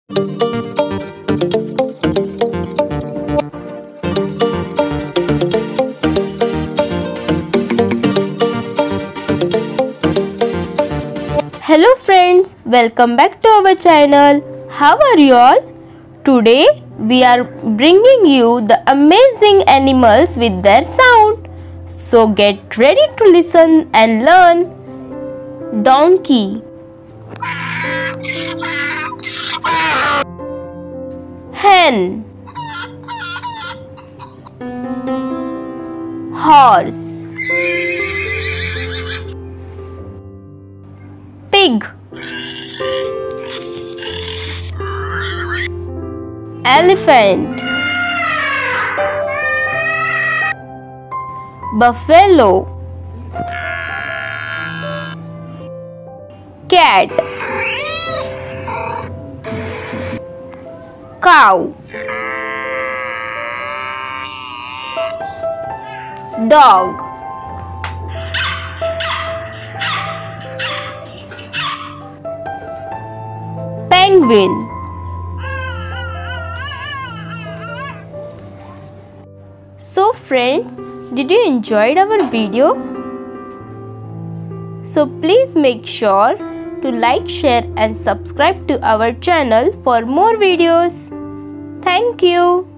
Hello friends, welcome back to our channel. How are you all? Today we are bringing you the amazing animals with their sound. So get ready to listen and learn. Donkey, hen, horse, pig, elephant, buffalo, cat, cow, dog, penguin. So friends, did you enjoy our video? So please make sure to like, share and subscribe to our channel for more videos. Thank you.